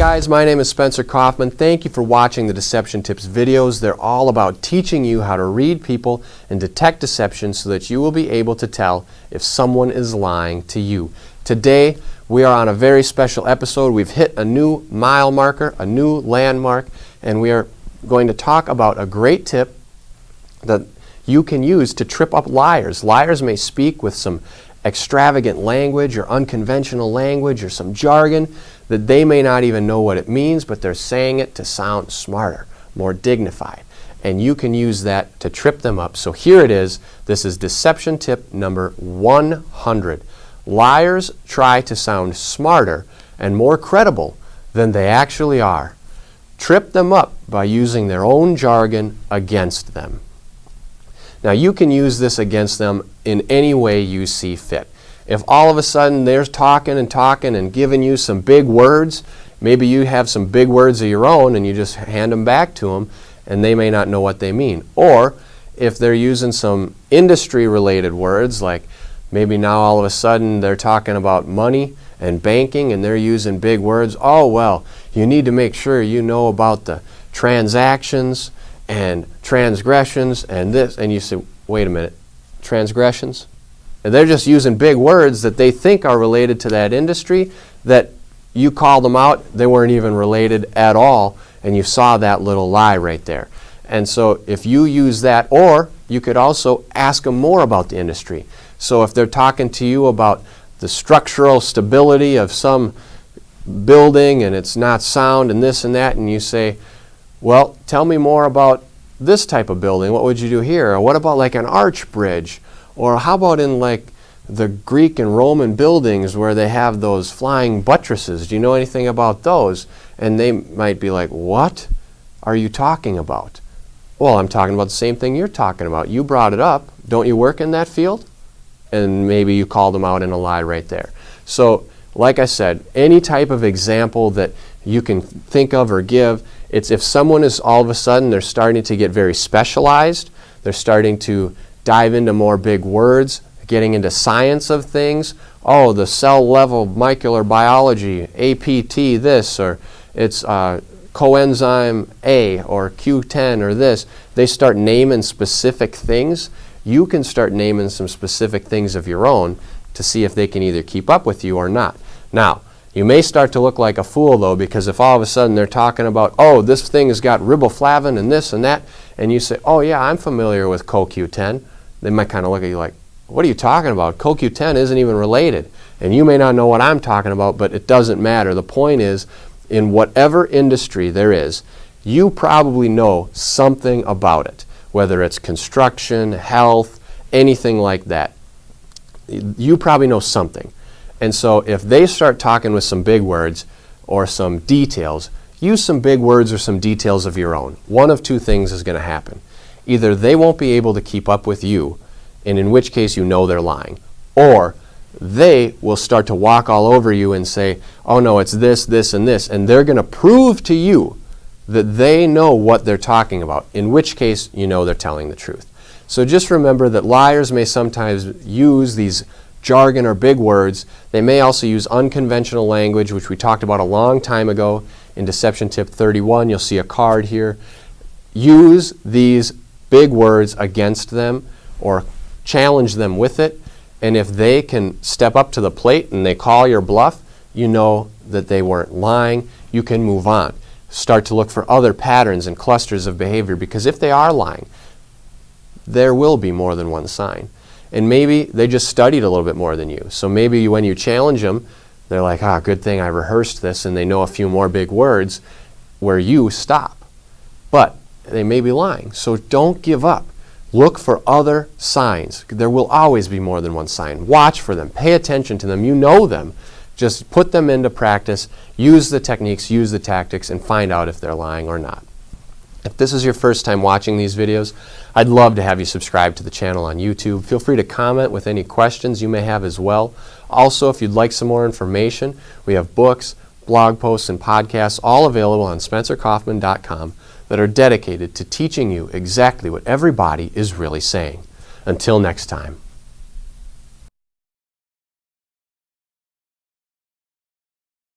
guys, my name is Spencer Coffman. Thank you for watching the Deception Tips videos. They're all about teaching you how to read people and detect deception so that you will be able to tell if someone is lying to you. Today, we are on a very special episode. We've hit a new mile marker, a new landmark, and we are going to talk about a great tip that you can use to trip up liars. Liars may speak with some extravagant language or unconventional language or some jargon that they may not even know what it means, but they're saying it to sound smarter, more dignified. And you can use that to trip them up. So here it is. This is deception tip number 100. Liars try to sound smarter and more credible than they actually are. Trip them up by using their own jargon against them. Now you can use this against them in any way you see fit. If all of a sudden they're talking and giving you some big words, maybe you have some big words of your own and you just hand them back to them and they may not know what they mean. Or if they're using some industry related words, like maybe now all of a sudden they're talking about money and banking and they're using big words. Oh, well, you need to make sure you know about the transactions and transgressions and this. And you say, wait a minute, transgressions? And they're just using big words that they think are related to that industry that you called them out, they weren't even related at all, and you saw that little lie right there. And so if you use that, or you could also ask them more about the industry. So if they're talking to you about the structural stability of some building and it's not sound and this and that, and you say, well, tell me more about this type of building. What would you do here? Or what about like an arch bridge? Or how about in like the Greek and Roman buildings where they have those flying buttresses? Do you know anything about those? And they might be like, what are you talking about? Well, I'm talking about the same thing you're talking about. You brought it up. Don't you work in that field? And maybe you called them out in a lie right there. So, like I said, any type of example that you can think of or give, it's if someone is all of a sudden, they're starting to get very specialized, they're starting to dive into more big words, getting into science of things. Oh, the cell level molecular biology, APT this, or it's coenzyme A or Q10 or this. They start naming specific things. You can start naming some specific things of your own to see if they can either keep up with you or not. Now, you may start to look like a fool though, because if all of a sudden they're talking about, oh, this thing has got riboflavin and this and that, and you say, oh yeah, I'm familiar with CoQ10, they might kind of look at you like, what are you talking about? CoQ10 isn't even related. And you may not know what I'm talking about, but it doesn't matter. The point is, in whatever industry there is, you probably know something about it, whether it's construction, health, anything like that. You probably know something. And so if they start talking with some big words or some details, use some big words or some details of your own. One of two things is going to happen. Either they won't be able to keep up with you, and in which case you know they're lying, or they will start to walk all over you and say, oh no, it's this, this, and this, and they're going to prove to you that they know what they're talking about, in which case you know they're telling the truth. So just remember that liars may sometimes use these jargon or big words. They may also use unconventional language, which we talked about a long time ago in Deception Tip 31. You'll see a card here. Use these big words against them or challenge them with it, and if they can step up to the plate and they call your bluff, you know that they weren't lying. You can move on. Start to look for other patterns and clusters of behavior, because if they are lying, there will be more than one sign. And maybe they just studied a little bit more than you. So maybe when you challenge them, they're like, good thing I rehearsed this, and they know a few more big words where you stop. But they may be lying. So don't give up. Look for other signs. There will always be more than one sign. Watch for them. Pay attention to them. You know them. Just put them into practice. Use the techniques, use the tactics, and find out if they're lying or not. If this is your first time watching these videos, I'd love to have you subscribe to the channel on YouTube. Feel free to comment with any questions you may have as well. Also, if you'd like some more information, we have books, blog posts, and podcasts all available on spencercoffman.com that are dedicated to teaching you exactly what everybody is really saying. Until next time.